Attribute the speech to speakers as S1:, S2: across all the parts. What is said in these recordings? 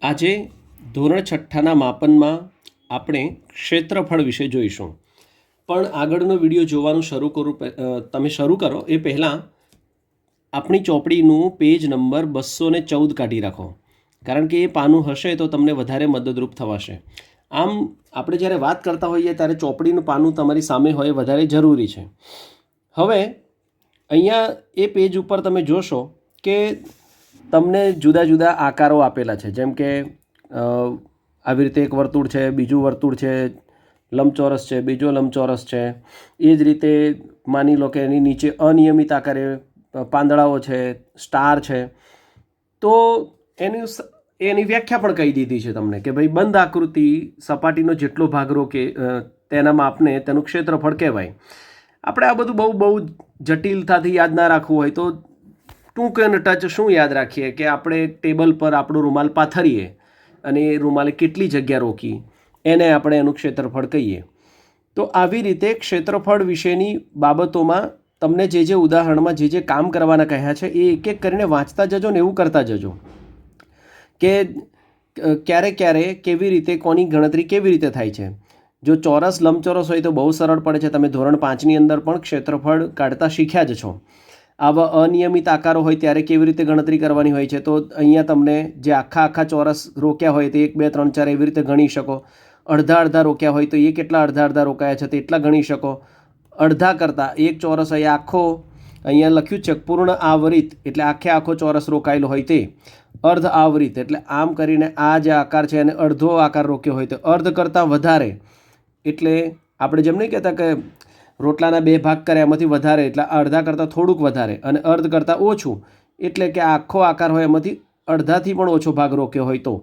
S1: આજે ધોરણ છઠ્ઠાના માપનમાં આપણે ક્ષેત્રફળ વિશે જોઈશું. પણ આગળનો વિડીયો જોવાનું તમે શરૂ કરો એ પહેલાં આપણી ચોપડીનું પેજ નંબર 214 કાઢી રાખો, કારણ કે એ પાનું હશે તો તમને વધારે મદદરૂપ થવાશે. આમ આપણે જ્યારે વાત કરતા હોઈએ ત્યારે ચોપડીનું પાનું તમારી સામે હોય વધારે જરૂરી છે. હવે અહીંયા એ પેજ ઉપર તમે જોશો કે તમને જુદા જુદા આકારો આપેલા છે, જેમ કે આવી રીતે એક વર્તુળ છે, બીજું વર્તુળ છે, લંબચોરસ છે, બીજો લંબચોરસ છે. એ જ રીતે માની લો કે એની નીચે અનિયમિત આકારે પાંદડાઓ છે, સ્ટાર છે. તો એની વ્યાખ્યા પણ કહી દીધી છે તમને કે ભાઈ બંધ આકૃતિ સપાટીનો જેટલો ભાગ રોકે તેના માપને તેનું ક્ષેત્રફળ કહેવાય. આપણે આ બધું બહુ જટિલતાથી યાદ ના રાખવું હોય તો ટૂંક અને ટચ શું યાદ રાખીએ કે આપણે ટેબલ પર આપણો રૂમાલ પાથરીએ અને એ રૂમાલે કેટલી જગ્યા રોકી એને આપણે એનું ક્ષેત્રફળ કહીએ. તો આવી રીતે ક્ષેત્રફળ વિશેની બાબતોમાં તમને જે ઉદાહરણમાં જે કામ કરવાના કહ્યા છે એ એક એક કરીને વાંચતા જજો ને એવું કરતા જજો કે ક્યારે કેવી રીતે કોની ગણતરી કેવી રીતે થાય છે. જો ચોરસ લંબચોરસ હોય તો બહુ સરળ પડે છે, તમે ધોરણ 5ની અંદર પણ ક્ષેત્રફળ કાઢતા શીખ્યા જ છો. આવા અનિયમિત આકારો હોય ત્યારે કેવી રીતે ગણતરી કરવાની હોય છે, તો અહીંયા તમને જે આખા ચોરસ રોક્યા હોય તે 1 2 3 4 એવી રીતે ગણી શકો. અડધા રોક્યા હોય તો એ કેટલા અડધા રોકાયા છે તેટલા ગણી શકો. અડધા કરતાં એક ચોરસ અહીંયા લખ્યું છે પૂર્ણ આવરિત, એટલે આખો ચોરસ રોકાયેલો હોય તે. અર્ધ આવરિત એટલે આમ કરીને આ જે આકાર છે એને અડધો આકાર રોક્યો હોય તો અર્ધ કરતાં વધારે, એટલે આપણે જેમ નહીં કહેતા કે રોટલાના 2 ભાગ કર્યા એમાંથી વધારે એટલે અડધા કરતાં થોડુંક વધારે, અને અર્ધ કરતાં ઓછું એટલે કે આખો આકાર હોય એમાંથી અડધાથી પણ ઓછો ભાગ રોક્યો હોય તો.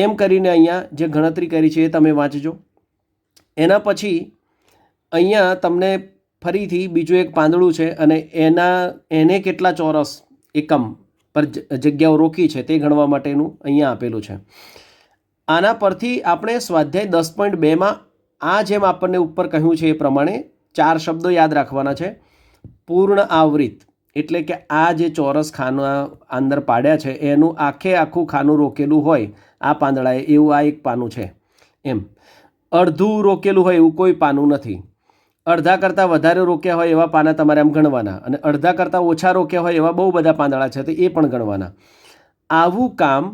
S1: એમ કરીને અહીંયા જે ગણતરી કરી છે એ તમે વાંચજો. એના પછી અહીંયા તમને ફરીથી બીજું એક પાંદડું છે અને એને કેટલા ચોરસ એકમ પર જગ્યાઓ રોકી છે તે ગણવા માટેનું અહીંયા આપેલું છે. આના પરથી આપણે સ્વાધ્યાય 10.2માં આ જેમ આપણને ઉપર કહ્યું છે એ પ્રમાણે 4 શબ્દો યાદ રાખવાના છે. પૂર્ણ આવરિત એટલે કે આ જે ચોરસ ખાના અંદર પાડ્યા છે એનું આખું ખાનું રોકેલું હોય આ પાંદડાએ એવું આ એક પાનું છે. એમ અડધું રોકેલું હોય એવું કોઈ પાનું નથી. અડધા કરતાં વધારે રોક્યા હોય એવા પાના તમારે આમ ગણવાના, અને અડધા કરતાં ઓછા રોક્યા હોય એવા બહુ બધા પાંદડા છે તો એ પણ ગણવાના. આવું કામ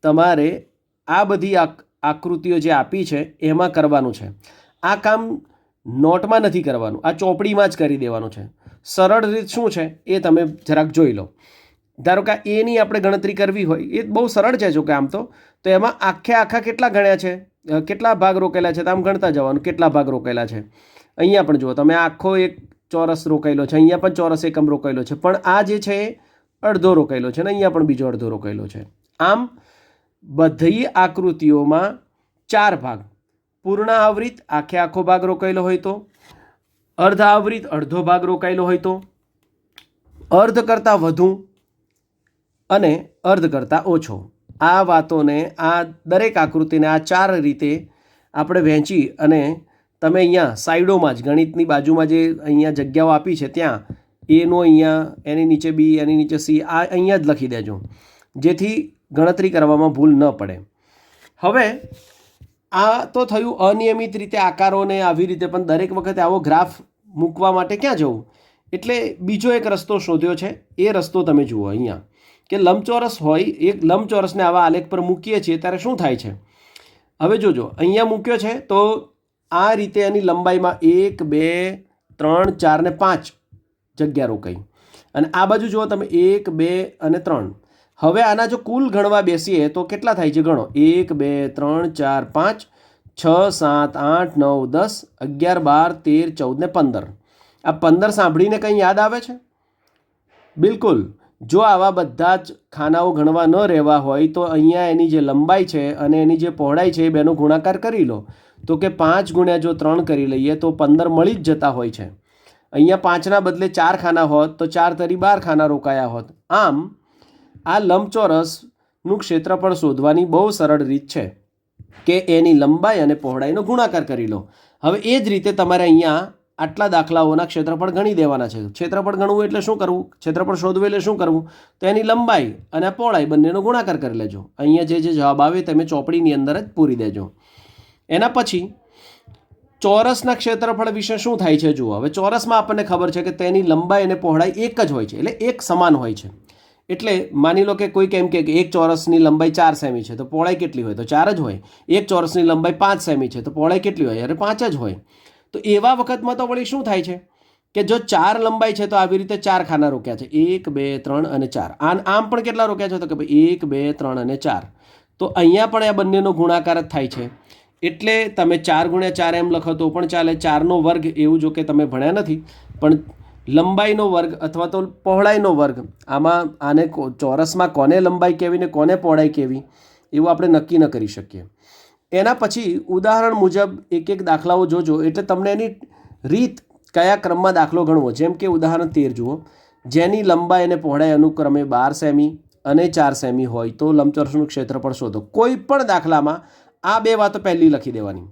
S1: તમારે આ બધી આકૃતિઓ જે આપી છે એમાં કરવાનું છે. આ કામ નોટમાં નથી કરવાનું, આ ચોપડીમાં જ કરી દેવાનું છે. સરળ રીત શું છે એ તમે જરાક જોઈ લો. ધારો કે એની આપણે ગણતરી કરવી હોય એ બહુ સરળ છે. જો કે આમ તો એમાં આખા કેટલા ગણ્યા છે, કેટલા ભાગ રોકેલા છે તો આમ ગણતા જવાનું કેટલા ભાગ રોકેલા છે. અહીંયા પણ જુઓ તમે આખો એક ચોરસ રોકાયેલો છે, અહીંયા પણ ચોરસ એકમ રોકાયેલો છે, પણ આ જે છે અડધો રોકાયેલો છે ને અહીંયા પણ બીજો અડધો રોકાયેલો છે. આમ બધી આકૃતિઓમાં 4 ભાગ, પૂર્ણ આવરિત આખો ભાગ રોકાયેલો હોય તો, અર્ધ આવરિત અડધો ભાગ રોકાયેલો હોય તો, અર્ધ કરતાં વધુ અને અર્ધ કરતાં ઓછો. આ વાતોને આ દરેક આકૃતિને આ 4 રીતે આપણે વહેંચી અને તમે અહીંયા સાઈડોમાં જ ગણિતની બાજુમાં જે અહીંયા જગ્યાઓ આપી છે ત્યાં એનો અહીંયા એની નીચે બી એની નીચે સી આ અહીંયા જ લખી દેજો, જેથી ગણતરી કરવામાં ભૂલ ન પડે. હવે આ તો થયું અનિયમિત રીતે આકારોને આવી રીતે, પણ દરેક વખતે આવો ગ્રાફ મૂકવા માટે ક્યાં જવું, એટલે બીજો એક રસ્તો શોધ્યો છે. એ રસ્તો તમે જુઓ અહીંયા કે લંબચોરસ હોય, એક લંબચોરસને આવા આલેખ પર મૂકીએ છીએ ત્યારે શું થાય છે. હવે જોજો અહીંયા મૂક્યો છે તો આ રીતે એની લંબાઈમાં 1 2 3 4 ને 5 જગ્યા રોકાઈ, અને આ બાજુ જુઓ તમે 1 2 અને 3. હવે આના જો કુલ ગણવા બેસીએ તો કેટલા થાય છે ગણો. 1 2 3 4 5 6 7 8 9 10 11 12 13 14 ને 15. આ 15 સાંભળીને કંઈ યાદ આવે છે? બિલકુલ. જો આવા બધા જ ખાનાઓ ગણવા ન રહેવા હોય તો અહીંયા એની જે લંબાઈ છે અને એની જે પહોળાઈ છે એ બેનો ગુણાકાર કરી લો, તો કે 5 ગુણ્યા જો 3 કરી લઈએ તો 15 મળી જ જતા હોય છે. અહીંયા 5ના બદલે 4 ખાના હોત તો 4 તરી 12 ખાના રોકાયા હોત. આમ આ લંબચોરસનું ક્ષેત્રફળ શોધવાની બહુ સરળ રીત છે કે એની લંબાઈ અને પહોળાઈનો ગુણાકાર કરી લો. હવે એ જ રીતે તમારે અહીંયા આટલા દાખલાઓના ક્ષેત્રફળ ગણી દેવાના છે. ક્ષેત્રફળ ગણવું એટલે શું કરવું? ક્ષેત્રફળ શોધવું એટલે શું કરવું? તો એની લંબાઈ અને પહોળાઈ બંનેનો ગુણાકાર કરી લેજો. અહીંયા જે જવાબ આવે તમે ચોપડીની અંદર જ પૂરી દેજો. એના પછી ચોરસના ક્ષેત્રફળ વિશે શું થાય છે જુઓ. હવે ચોરસમાં આપણને ખબર છે કે તેની લંબાઈ અને પહોળાઈ એક જ હોય છે, એટલે એક સમાન હોય છે. એટલે માની લો કે કોઈ કેમ કે એક ચોરસની લંબાઈ 4 સેમી છે તો પહોળાઈ કેટલી હોય? તો 4 જ હોય. એક ચોરસની લંબાઈ 5 સેમી છે તો પહોળાઈ કેટલી હોય? અરે 5 જ હોય. તો એવા વખતમાં તો વળી શું થાય છે કે જો 4 લંબાઈ છે તો આવી રીતે 4 ખાના રોક્યા છે, 1 2 3 અને 4. આમ પણ કેટલા રોક્યા છે? તો કે ભાઈ 1 2 3 અને 4. તો અહીંયા પણ આ બંનેનો ગુણાકાર જ થાય છે. એટલે તમે 4 × 4 એમ લખો તો પણ ચાલે. 4નો વર્ગ એવું જો કે તમે ભણ્યા નથી, પણ લંબાઈનો વર્ગ અથવા તો પહોળાઈનો વર્ગ, આમાં આને ચોરસમાં કોને લંબાઈ કહેવી ને કોને પહોળાઈ કહેવી એવું આપણે નક્કી ન કરી શકીએ. એના પછી ઉદાહરણ મુજબ એક એક દાખલાઓ જોજો એટલે તમને એની રીત કયા ક્રમમાં દાખલો ગણવો. જેમ કે ઉદાહરણ 13 જુઓ, જેની લંબાઈ અને પહોળાઈ અનુક્રમે 12 સેમી અને 4 સેમી હોય તો લંબચોરસનું ક્ષેત્રફળ શોધો. કોઈ પણ દાખલામાં આ બે વાતો પહેલી લખી દેવાની.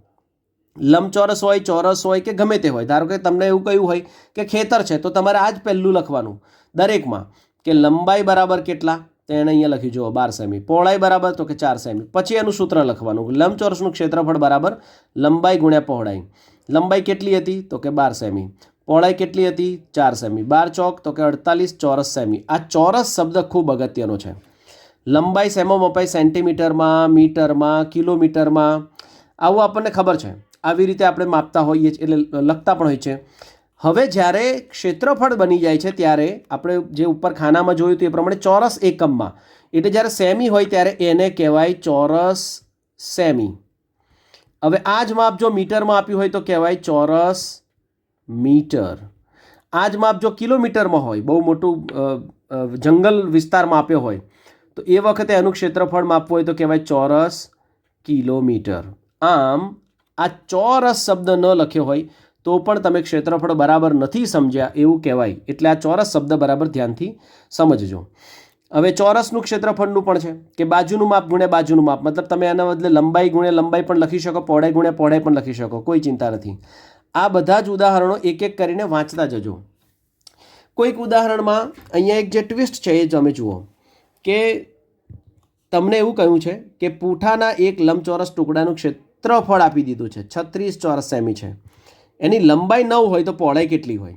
S1: લંબચોરસ હોય, ચોરસ હોય કે ગમે તે હોય. ધારો કે તમને એવું કહ્યું હોય કે ખેતર છે તો તમારે આ જ પહેલું લખવાનું દરેકમાં કે લંબાઈ બરાબર કેટલા, તો એણે અહીંયા લખ્યું જુઓ 12 સેમી. પહોળાઈ બરાબર તો કે 4 સેમી. પછી એનું સૂત્ર લખવાનું, લંબચોરસનું ક્ષેત્રફળ બરાબર લંબાઈ ગુણ્યા પહોળાઈ. લંબાઈ કેટલી હતી? તો કે 12 સેમી. પહોળાઈ કેટલી હતી? 4 સેમી. 12 ચોક તો કે 48 ચોરસ સેમી. આ ચોરસ શબ્દ ખૂબ અગત્યનો છે. લંબાઈ શેમાં મપાય? સેન્ટીમીટરમાં, મીટરમાં, કિલોમીટરમાં. આવું આપણને ખબર છે. આવી રીતે આપણે માપતા હોઈએ છીએ, એટલે લખતા પણ હોય છે. હવે જ્યારે ક્ષેત્રફળ બની જાય છે ત્યારે આપણે જે ઉપર ખાનામાં જોયું હતું એ પ્રમાણે ચોરસ એકમમાં, એટલે જ્યારે સેમી હોય ત્યારે એને કહેવાય ચોરસ સેમી. હવે આ જ માપ જો મીટરમાં આપ્યું હોય તો કહેવાય ચોરસ મીટર. આ જ માપ જો કિલોમીટરમાં હોય, બહુ મોટું જંગલ વિસ્તારમાં આપ્યો હોય તો એ વખતે એનું ક્ષેત્રફળ માપવું હોય તો કહેવાય ચોરસ કિલોમીટર. આમ આ ચોરસ શબ્દ ન લખ્યો હોય તો પણ તમે ક્ષેત્રફળ બરાબર નથી સમજ્યા એવું કહેવાય. એટલે આ ચોરસ શબ્દ બરાબર ધ્યાનથી સમજજો. હવે ચોરસનું ક્ષેત્રફળનું પણ છે કે બાજુનું માપ ગુણ્યા બાજુનું માપ. મતલબ તમે આના બદલે લંબાઈ ગુણ્યા લંબાઈ પણ લખી શકો, પહોળાઈ ગુણ્યા પહોળાઈ પણ લખી શકો, કોઈ ચિંતા નથી. આ બધા જ ઉદાહરણો એક એક કરીને વાંચતા જજો. કોઈક ઉદાહરણમાં અહીંયા એક જે ટ્વિસ્ટ છે એ તમે જુઓ કે તમને એવું કહ્યું છે કે પૂંઠાના એક લંબચોરસ ટુકડાનું ક્ષેત્રફળ આપી દીધું છે 36 ચોરસ સેમી છે. એની લંબાઈ 9 હોય તો પહોળાઈ કેટલી હોય?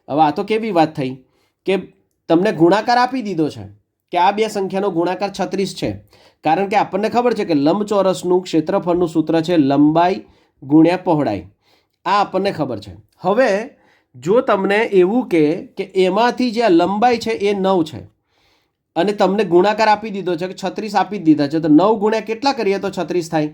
S1: હવે આ તો કેવી વાત થઈ કે તમને ગુણાકાર આપી દીધો છે કે આ બે સંખ્યાનો ગુણાકાર 36 છે. કારણ કે આપણને ખબર છે કે લંબચોરસનું ક્ષેત્રફળનું સૂત્ર છે લંબાઈ ગુણ્યા પહોળાઈ. આ આપણને ખબર છે. હવે જો તમને એવું કે એમાંથી જે લંબાઈ છે એ 9 છે અને તમને ગુણાકાર આપી દીધો છે કે 36 આપી જ દીધા છે, તો 9 ગુણ્યા કેટલા કરીએ તો 36 થાય?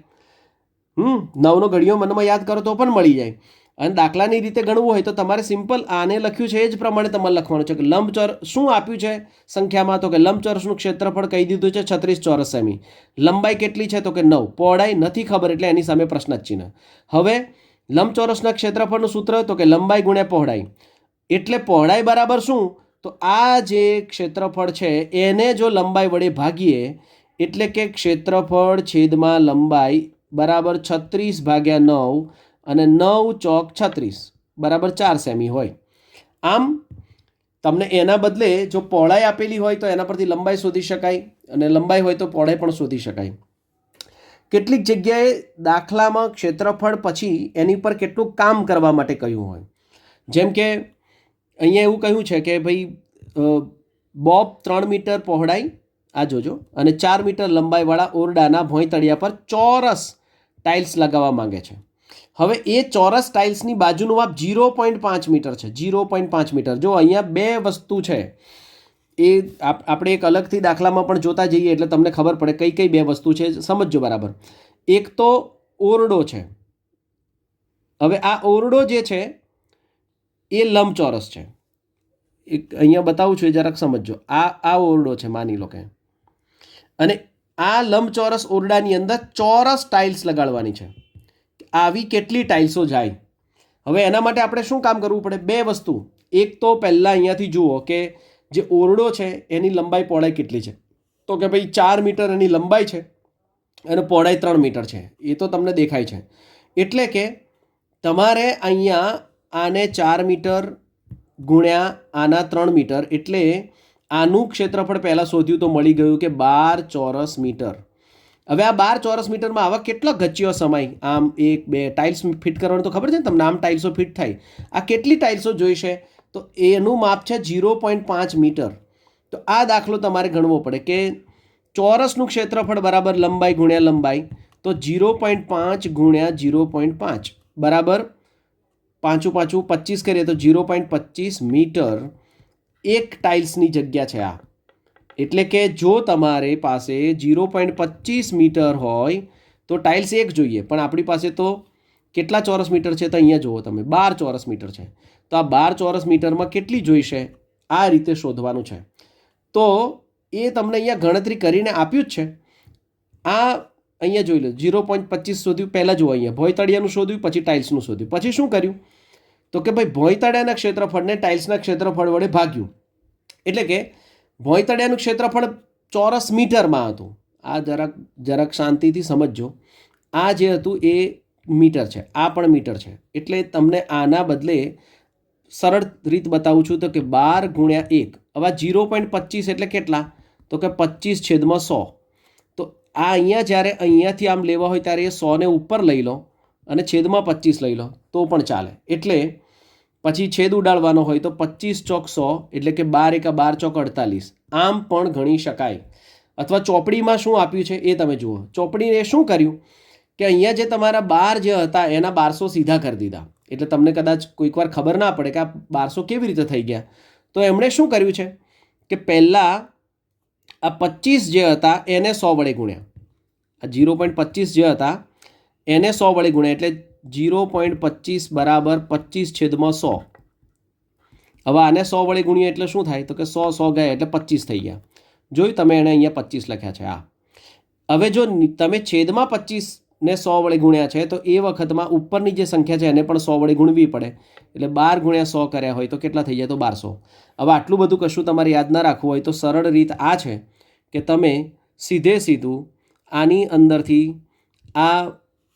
S1: 9નો ઘડિયો મનમાં યાદ કરો તો પણ મળી જાય. અને દાખલાની રીતે ગણવું હોય તો તમારે સિમ્પલ આને લખ્યું છે એ જ પ્રમાણે તમારે લખવાનું છે કે લંબચોર શું આપ્યું છે સંખ્યામાં, તો કે લંબચોરસનું ક્ષેત્રફળ કહી દીધું છે 36 ચોરસ સેમી. લંબાઈ કેટલી છે? તો કે 9. પહોળાઈ નથી ખબર એટલે એની સામે પ્રશ્ન ચિહ્ન. હવે લંબચોરસના ક્ષેત્રફળનું સૂત્ર તો કે લંબાઈ ગુણ્યા પહોળાઈ. એટલે પહોળાઈ બરાબર શું? તો આ જે ક્ષેત્રફળ છે એને જો લંબાઈ વડે ભાગીએ એટલે કે ક્ષેત્રફળ છેદમાં લંબાઈ બરાબર 36 ભાગ્યા 9 અને 9 ચોક 36 બરાબર 4 સેમી હોય. આમ તમને એના બદલે જો પહોળાઈ આપેલી હોય તો એના પરથી લંબાઈ શોધી શકાય અને લંબાઈ હોય તો પહોળાઈ પણ શોધી શકાય. કેટલીક જગ્યાએ દાખલામાં ક્ષેત્રફળ પછી એની પર કેટલું કામ કરવા માટે કહ્યું હોય. જેમ કે અહીંયા એવું કહ્યું છે કે ભાઈ બોબ 3 મીટર પહોળાઈ, આ જોજો, અને 4 મીટર લંબાઈવાળા ઓરડાના ભોંયતળિયા પર ચોરસ ટાઇલ્સ લગાવવા માંગે છે. હવે એ ચોરસ ટાઇલ્સની બાજુનું માપ 0.5 મીટર છે. 0.5 મીટર. જો અહીંયા બે વસ્તુ છે એ આપણે એક અલગથી દાખલામાં પણ જોતા જઈએ એટલે તમને ખબર પડે કઈ કઈ બે વસ્તુ છે, સમજજો બરાબર. એક તો ઓરડો છે. હવે આ ઓરડો જે છે એ લંબચોરસ છે. એક અહીંયા બતાવું છું એ જરાક સમજજો. આ ઓરડો છે માની લો કે, અને આ લંબચોરસ ઓરડાની અંદર ચોરસ ટાઇલ્સ લગાડવાની છે. આવી કેટલી ટાઇલ્સો જાય? હવે એના માટે આપણે શું કામ કરવું પડે? બે વસ્તુ. એક તો પહેલાં અહીંયાથી જુઓ કે જે ઓરડો છે એની લંબાઈ પહોળાઈ કેટલી છે, તો કે ભાઈ 4 મીટર એની લંબાઈ છે અને પહોળાઈ 3 મીટર છે. એ તો તમને દેખાય છે. એટલે કે તમારે અહીંયા આને 4 મીટર ગુણ્યા આના 3 મીટર એટલે આનું ક્ષેત્રફળ પહેલાં શોધ્યું તો મળી ગયું કે 12 ચોરસ મીટર. હવે આ 12 ચોરસ મીટરમાં આવા કેટલા ગચ્ચીઓ સમાય? આમ 1 2 ટાઇલ્સ ફિટ કરવાનું તો ખબર છે ને તમને, આમ ટાઇલ્સો ફિટ થાય. આ કેટલી ટાઇલ્સો જોઈશે? તો એનું માપ છે 0.5 મીટર. તો આ દાખલો તમારે ગણવો પડે કે ચોરસનું ક્ષેત્રફળ બરાબર લંબાઈ ગુણ્યા લંબાઈ, તો 0.5 ગુણ્યા 0.5 બરાબર 5 5 25 કરીએ તો 0.25 મીટર એક ટાઇલ્સની જગ્યા છે આ. એટલે કે જો તમારી પાસે 0.25 મીટર હોય તો ટાઇલ્સ એક જોઈએ, પણ આપણી પાસે તો કેટલા ચોરસ મીટર છે? તો અહીંયા જુઓ તમે, 12 ચોરસ મીટર છે. તો આ 12 ચોરસ મીટરમાં કેટલી જોઈશે? આ રીતે શોધવાનું છે. તો એ તમને અહીંયા ગણતરી કરીને આપ્યું જ છે. આ અહીંયા જોઈ લો, 0.25 શોધ્યું. પહેલાં જુઓ, અહીંયા ભોંયતળિયાનું શોધ્યું, પછી ટાઇલ્સનું શોધ્યું. પછી શું કર્યું? તો કે ભાઈ ભોંયતળિયાના ક્ષેત્રફળને ટાઇલ્સના ક્ષેત્રફળ વડે ભાગ્યું. એટલે કે ભોંયતળિયાનું ક્ષેત્રફળ ચોરસ મીટરમાં હતું. આ જરાક શાંતિથી સમજજો. આ જે હતું એ મીટર છે, આ પણ મીટર છે. એટલે તમને આના બદલે સરળ રીત બતાવું છું તો કે 12 ગુણ્યા 1. હવે 0.25 એટલે કેટલા? તો કે 25/100. તો આ અહીંયા જ્યારે અહીંયાથી આમ લેવા હોય ત્યારે એ 100ને ઉપર લઈ લો અને છેદમાં 25 લઈ લો તો પણ ચાલે. એટલે પછી છેદ ઉડાડવાનો હોય તો 25 ચોક 100 એટલે કે 12 એકા 12 ચોક 48. આમ પણ ગણી શકાય. અથવા ચોપડીમાં શું આપ્યું છે એ તમે જુઓ. ચોપડીએ શું કર્યું કે અહીંયા જે તમારા 12 જે હતા એના 1200 સીધા કરી દીધા. એટલે તમને કદાચ કોઈક વાર ખબર ના પડે કે આ 1200 કેવી રીતે થઈ ગયા. તો એમણે શું કર્યું છે કે પહેલાં આ 25 જે હતા એને 100 વડે ગુણ્યા. આ 0.25 જે હતા એને 100 વડે ગુણ્યા એટલે 0.25 બરાબર 25/100. હવે આને 100 વડે ગુણીએ એટલે શું થાય? તો કે 100 ગયા એટલે 25 થઈ ગયા. જોયું તમે, એને અહીંયા 25 લખ્યા છે. આ હવે જો તમે છેદમાં 25ને 100 વડે ગુણ્યા છે તો એ વખતમાં ઉપરની જે સંખ્યા છે એને પણ 100 વડે ગુણવી પડે. એટલે 12 ગુણ્યા 100 કર્યા હોય તો કેટલા થઈ જાય? તો 1200. હવે આટલું બધું કશું તમારે યાદ ના રાખવું હોય તો સરળ રીત આ છે કે તમે સીધું આની અંદરથી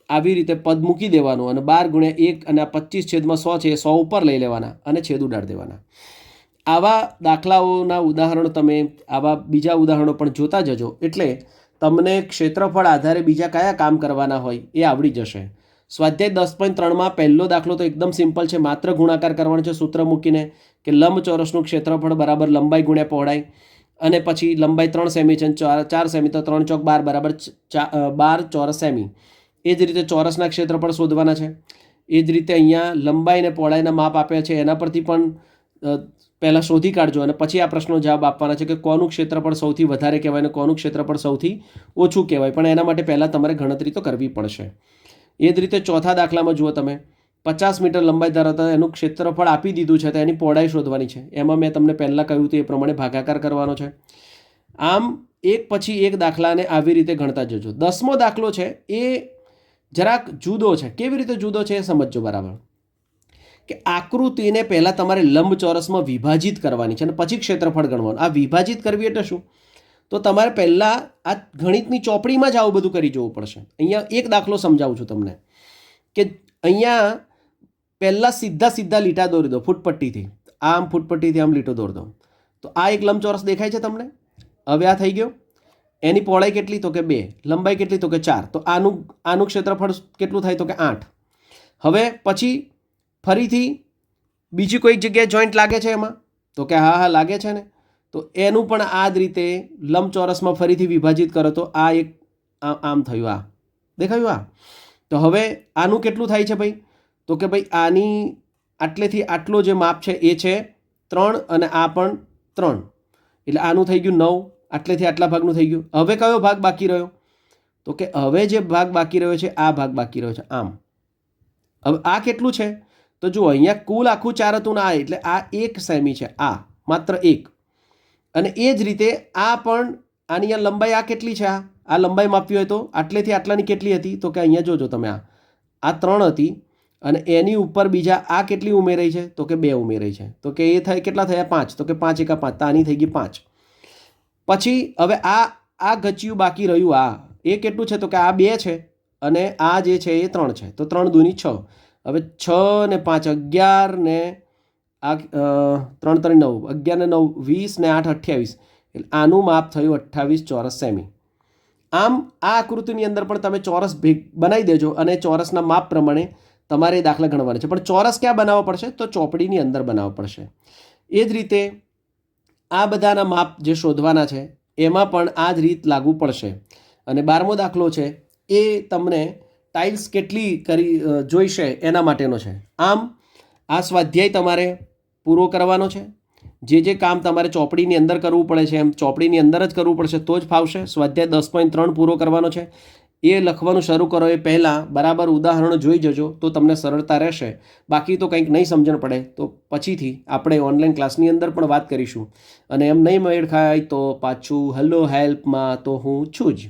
S1: આવી રીતે પદ મૂકી દેવાનું અને 12 ગુણ્યા 1 અને આ 25/100 છે એ 100 ઉપર લઈ લેવાના અને છેદ ઉડાડી દેવાના. આવા દાખલાઓના ઉદાહરણો તમે આવા બીજા ઉદાહરણો પણ જોતા જજો. એટલે તમને ક્ષેત્રફળ આધારે બીજા કયા કામ કરવાના હોય એ આવડી જશે. સ્વાધ્યાય 10.3માં પહેલો દાખલો તો એકદમ સિમ્પલ છે. માત્ર ગુણાકાર કરવાનો છે સૂત્ર મૂકીને કે લંબચોરસનું ક્ષેત્રફળ બરાબર લંબાઈ ગુણ્યા પહોળાઈ. અને પછી લંબાઈ 3 સેમી છે, 4 સેમી, તો 3 ચોક 12 બરાબર 12 ચોરસ સેમી. એ જ રીતે ચોરસના ક્ષેત્રફળ શોધવાના છે. એ જ રીતે અહીંયા લંબાઈ અને પહોળાઈના માપ આપ્યા છે, એના પરથી પણ પહેલાં શોધી કાઢજો અને પછી આ પ્રશ્નનો જવાબ આપવાના છે કે કોનું ક્ષેત્રફળ સૌથી વધારે કહેવાય અને કોનું ક્ષેત્રફળ સૌથી ઓછું કહેવાય. પણ એના માટે પહેલાં તમારે ગણતરી તો કરવી પડશે. એ જ રીતે ચોથા દાખલામાં જુઓ તમે, 50 મીટર લંબાઈ ધરાવતા એનું ક્ષેત્રફળ આપી દીધું છે તો એની પહોળાઈ શોધવાની છે. એમાં મેં તમને પહેલાં કહ્યું હતું એ પ્રમાણે ભાગાકાર કરવાનો છે. આમ એક પછી એક દાખલાને આવી રીતે ગણતા જજો. 10મો દાખલો છે એ જરાક જુદો છે. કેવી રીતે જુદો છે એ સમજજો બરાબર. કે આકૃતિને પહેલાં તમારે લંબચોરસમાં વિભાજિત કરવાની છે અને પછી ક્ષેત્રફળ ગણવાનું. આ વિભાજિત કરવી એટલે શું? તો તમારે પહેલાં આ ગણિતની ચોપડીમાં જ આવું બધું કરી જવું પડશે. અહીંયા એક દાખલો સમજાવું છું તમને કે અહીંયા પહેલાં સીધા લીટા દોરી દો ફૂટપટ્ટીથી. આમ ફૂટપટ્ટીથી આમ લીટો દોરી દો. તો આ એક લંબચોરસ દેખાય છે તમને? હવે આ થઈ ગયો. એની પહોળાઈ કેટલી? તો કે 2. લંબાઈ કેટલી? તો કે 4. તો આનું ક્ષેત્રફળ કેટલું થાય? તો કે 8. હવે પછી ફરીથી બીજી કોઈક જગ્યાએ જોઈન્ટ લાગે છે એમાં? તો કે હા લાગે છે ને. તો એનું પણ આ જ રીતે લંબચોરસમાં ફરીથી વિભાજિત કરો તો આ એક આમ થયું. આ દેખાયું? આ તો હવે આનું કેટલું થાય છે ભાઈ? તો કે ભાઈ આની આટલેથી આટલો જે માપ છે એ છે 3 અને આ પણ 3. એટલે આનું થઈ ગયું 9. આટલેથી આટલા ભાગનું થઈ ગયું. હવે કયો ભાગ બાકી રહ્યો? તો કે હવે જે ભાગ બાકી રહ્યો છે આ ભાગ બાકી રહ્યો છે આમ. હવે આ કેટલું છે? તો જુઓ, અહીંયા કુલ આખું 4 હતું ને આ એટલે આ 1 સેમી છે. આ માત્ર 1. અને એ જ રીતે આ પણ આની આ લંબાઈ આ કેટલી છે? આ લંબાઈ માપવી હોય તો આટલેથી આટલાની કેટલી હતી? તો કે અહીંયા જોજો તમે, આ 3 હતી અને એની ઉપર બીજા આ કેટલી ઉમેરાઈ છે? તો કે 2 ઉમેરાઈ છે. તો કે એ થાય કેટલા થયા? 5. તો કે 5 એકા 5. તો આની થઈ ગઈ 5. પછી હવે આ ગચ્ચિયું બાકી રહ્યું. આ એ કેટલું છે? તો કે આ 2 છે અને આ જે છે એ 3 છે. તો 3 દૂની 6. હવે 6 ને 5 11 ને આ 3 3 9 11 ને 9 20 ને 8 28 એટલે આનું માપ થયું 28 ચોરસ સેમી. આમ આ આકૃતિની અંદર પણ તમે ચોરસ બનાવી દેજો અને ચોરસના માપ પ્રમાણે તમારે દાખલા ગણવાના છે. પણ ચોરસ ક્યાં બનાવવો પડશે? તો ચોપડીની અંદર બનાવવો પડશે. એ જ રીતે આ બધાના માપ જે શોધવાના છે એમાં પણ આ જ રીત લાગુ પડશે. અને 12મો દાખલો છે એ તમને ટાઇલ્સ કેટલી જોઈશે એના માટેનો છે. આમ આ સ્વાધ્યાય તમારે પૂરો કરવાનો છે. જે કામ તમારે ચોપડીની અંદર કરવું પડે છે એમ ચોપડીની અંદર જ કરવું પડશે તો જ ફાવશે. સ્વાધ્યાય 10.3 પૂરો કરવાનો છે. એ લખવાનું શરૂ કરો એ પહેલાં બરાબર ઉદાહરણો જોઈ જજો તો તમને સરળતા રહેશે. બાકી તો કંઈક નહીં સમજણ પડે તો પછીથી આપણે ઓનલાઈન ક્લાસની અંદર પણ વાત કરીશું. અને એમ નહીં મેળ ખાય તો પાછું હેલો હેલ્પમાં તો હું છું જ.